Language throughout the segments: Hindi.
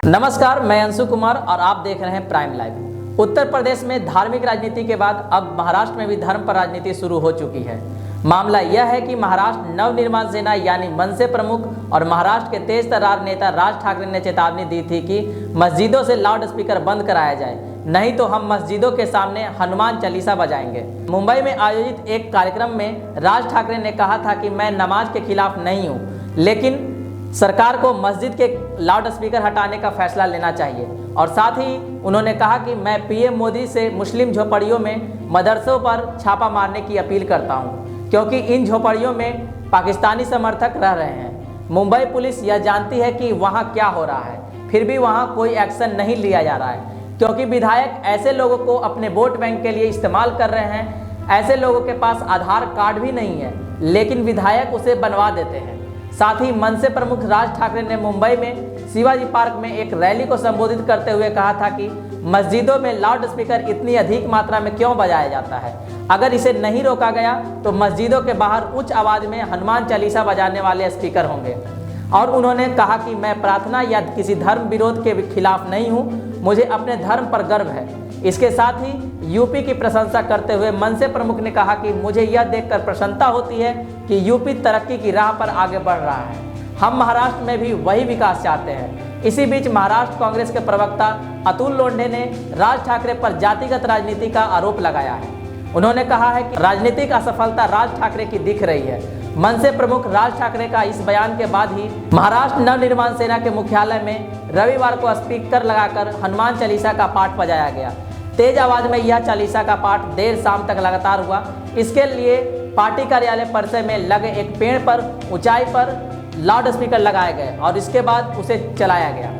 नमस्कार, मैं अंशु कुमार और आप देख रहे हैं प्राइम लाइव। उत्तर प्रदेश में धार्मिक राजनीति के बाद अब महाराष्ट्र में भी धर्म पर राजनीति शुरू हो चुकी है। मामला यह है कि महाराष्ट्र नवनिर्माण सेना यानी मनसे प्रमुख और महाराष्ट्र के तेज तर्रार नेता राज ठाकरे ने चेतावनी दी थी कि मस्जिदों से लाउड स्पीकर बंद कराया जाए, नहीं तो हम मस्जिदों के सामने हनुमान चालीसा बजाएंगे। मुंबई में आयोजित एक कार्यक्रम में राज ठाकरे ने कहा था कि मैं नमाज के खिलाफ नहीं हूँ, लेकिन सरकार को मस्जिद के लाउड स्पीकर हटाने का फैसला लेना चाहिए। और साथ ही उन्होंने कहा कि मैं पीएम मोदी से मुस्लिम झोपड़ियों में मदरसों पर छापा मारने की अपील करता हूं, क्योंकि इन झोपड़ियों में पाकिस्तानी समर्थक रह रहे हैं। मुंबई पुलिस यह जानती है कि वहां क्या हो रहा है, फिर भी वहां कोई एक्शन नहीं लिया जा रहा है, क्योंकि विधायक ऐसे लोगों को अपने वोट बैंक के लिए इस्तेमाल कर रहे हैं। ऐसे लोगों के पास आधार कार्ड भी नहीं है, लेकिन विधायक उसे बनवा देते हैं। साथ ही मनसे प्रमुख राज ठाकरे ने मुंबई में शिवाजी पार्क में एक रैली को संबोधित करते हुए कहा था कि मस्जिदों में लाउड स्पीकर इतनी अधिक मात्रा में क्यों बजाया जाता है। अगर इसे नहीं रोका गया तो मस्जिदों के बाहर उच्च आवाज में हनुमान चालीसा बजाने वाले स्पीकर होंगे। और उन्होंने कहा कि मैं प्रार्थना या किसी धर्म विरोध के खिलाफ नहीं हूँ, मुझे अपने धर्म पर गर्व है। इसके साथ ही यूपी की प्रशंसा करते हुए मनसे प्रमुख ने कहा कि मुझे यह देखकर प्रसन्नता होती है कि यूपी तरक्की की राह पर आगे बढ़ रहा है। हम महाराष्ट्र में भी वही विकास चाहते हैं। इसी बीच महाराष्ट्र कांग्रेस के प्रवक्ता अतुल लोंढे ने राज ठाकरे पर जातिगत राजनीति का आरोप लगाया है। उन्होंने कहा है कि राजनीतिक असफलता राज ठाकरे की दिख रही है। मनसे प्रमुख राज ठाकरे का इस बयान के बाद ही महाराष्ट्र नवनिर्माण सेना के मुख्यालय में रविवार को स्पीकर लगाकर हनुमान चालीसा का पाठ बजाया गया। तेज आवाज में यह चालीसा का पाठ देर शाम तक लगातार हुआ। इसके लिए पार्टी कार्यालय परिसर में लगे एक पेड़ पर ऊंचाई पर लाउड स्पीकर लगाए गए और इसके बाद उसे चलाया गया।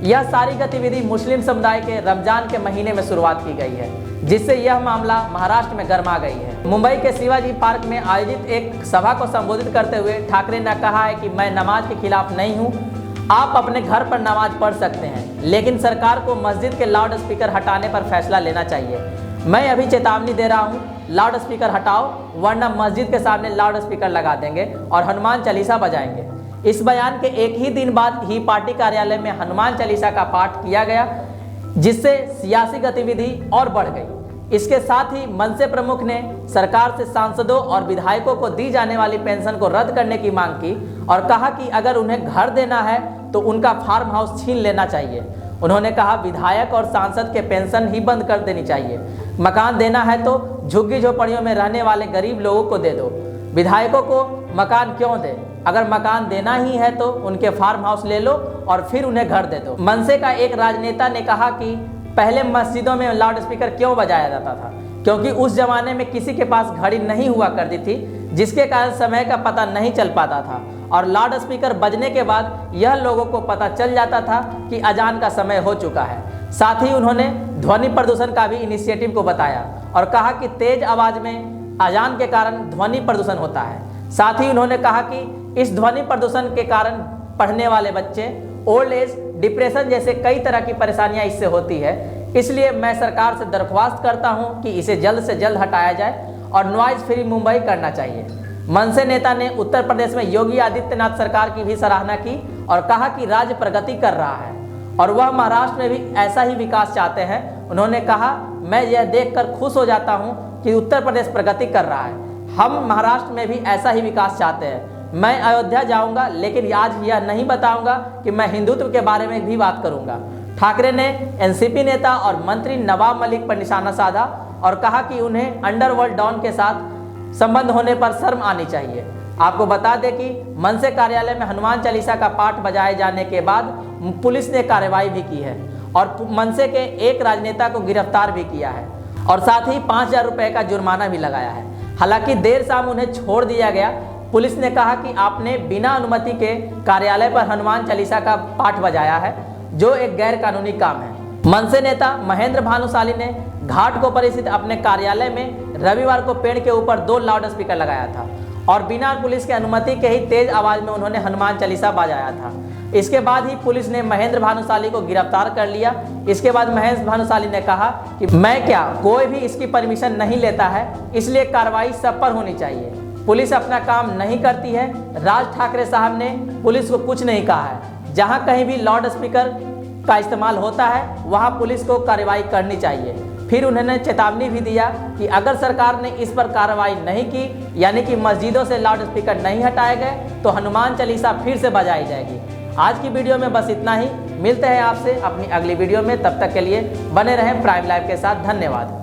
यह सारी गतिविधि मुस्लिम समुदाय के रमजान के महीने में शुरुआत की गई है, जिससे यह मामला महाराष्ट्र में गर्मा गई है। मुंबई के शिवाजी पार्क में आयोजित एक सभा को संबोधित करते हुए ठाकरे ने कहा है कि मैं नमाज के खिलाफ नहीं हूँ, आप अपने घर पर नमाज पढ़ सकते हैं, लेकिन सरकार को मस्जिद के लाउड स्पीकर हटाने पर फैसला लेना चाहिए। मैं अभी चेतावनी दे रहा हूँ, लाउड स्पीकर हटाओ, वरना मस्जिद के सामने लाउड स्पीकर लगा देंगे और हनुमान चालीसा बजाएंगे। इस बयान के एक ही दिन बाद ही पार्टी कार्यालय में हनुमान चालीसा का पाठ किया गया, जिससे सियासी गतिविधि और बढ़ गई। इसके साथ ही मनसे प्रमुख ने सरकार से सांसदों और विधायकों को दी जाने वाली पेंशन को रद्द करने की मांग की और कहा कि अगर उन्हें घर देना है तो उनका फार्म हाउस छीन लेना चाहिए। उन्होंने कहा विधायक और सांसद के पेंशन ही बंद कर देनी चाहिए। मकान देना है तो झुग्गी झोपड़ियों में रहने वाले गरीब लोगों को दे दो। विधायकों को मकान क्यों दे? अगर मकान देना ही है तो उनके फार्म हाउस ले लो और फिर उन्हें घर दे दो। मनसे का एक राजनेता ने कहा कि पहले मस्जिदों में लाउड स्पीकर क्यों बजाया जाता था, क्योंकि उस जमाने में किसी के पास घड़ी नहीं हुआ करती थी, जिसके कारण समय का पता नहीं चल पाता था और लाउड स्पीकर बजने के बाद यह लोगों को पता चल जाता था कि अजान का समय हो चुका है। साथ ही उन्होंने ध्वनि प्रदूषण का भी इनिशिएटिव को बताया और कहा कि तेज आवाज में अजान के कारण ध्वनि प्रदूषण होता है। साथ ही उन्होंने कहा कि इस ध्वनि प्रदूषण के कारण पढ़ने वाले बच्चे, ओल्ड एज, डिप्रेशन जैसे कई तरह की परेशानियां इससे होती है। इसलिए मैं सरकार से दरख्वास्त करता हूं कि इसे जल्द से जल्द हटाया जाए और नॉइज फ्री मुंबई करना चाहिए। मनसे नेता ने उत्तर प्रदेश में योगी आदित्यनाथ सरकार की भी सराहना की और कहा कि राज्य प्रगति कर रहा है और वह महाराष्ट्र में भी ऐसा ही विकास चाहते हैं। उन्होंने कहा मैं यह देखकर खुश हो जाता हूं कि उत्तर प्रदेश प्रगति कर रहा है। हम महाराष्ट्र में भी ऐसा ही विकास चाहते हैं। मैं अयोध्या जाऊंगा, लेकिन आज यह नहीं बताऊंगा कि मैं हिंदुत्व के बारे में भी बात करूंगा। ठाकरे ने एनसीपी नेता और मंत्री नवाब मलिक पर निशाना साधा और कहा कि उन्हें अंडरवर्ल्ड डॉन के साथ संबंध होने पर शर्म आनी चाहिए। आपको बता दें कि मनसे कार्यालय में हनुमान चालीसा का पाठ बजाए जाने के बाद पुलिस ने कार्रवाई भी की है और मनसे के एक राजनेता को गिरफ्तार भी किया है और साथ ही 5,000 रुपये का जुर्माना भी लगाया है। हालांकि देर शाम उन्हें छोड़ दिया गया। पुलिस ने कहा कि आपने बिना अनुमति के कार्यालय पर हनुमान चालीसा का पाठ बजाया है, जो एक गैर कानूनी काम है। मनसे नेता महेंद्र भानुशाली ने घाटकोपर स्थित अपने कार्यालय में रविवार को पेड़ के ऊपर 2 लाउड स्पीकर लगाया था और बिना पुलिस की अनुमति के ही तेज आवाज में उन्होंने हनुमान चालीसा बजाया था। इसके बाद ही पुलिस ने महेंद्र भानुशाली को गिरफ्तार कर लिया। इसके बाद महेंद्र भानुशाली ने कहा कि मैं क्या, कोई भी इसकी परमिशन नहीं लेता है, इसलिए कार्रवाई सब पर होनी चाहिए। पुलिस अपना काम नहीं करती है। राज ठाकरे साहब ने पुलिस को कुछ नहीं कहा है। जहां कहीं भी लाउड स्पीकर का इस्तेमाल होता है वहाँ पुलिस को कार्रवाई करनी चाहिए। फिर उन्होंने चेतावनी भी दिया कि अगर सरकार ने इस पर कार्रवाई नहीं की, यानी कि मस्जिदों से लाउड स्पीकर नहीं हटाए गए, तो हनुमान चालीसा फिर से बजाई जाएगी। आज की वीडियो में बस इतना ही। मिलते हैं आपसे अपनी अगली वीडियो में, तब तक के लिए बने रहें प्राइम लाइव के साथ। धन्यवाद।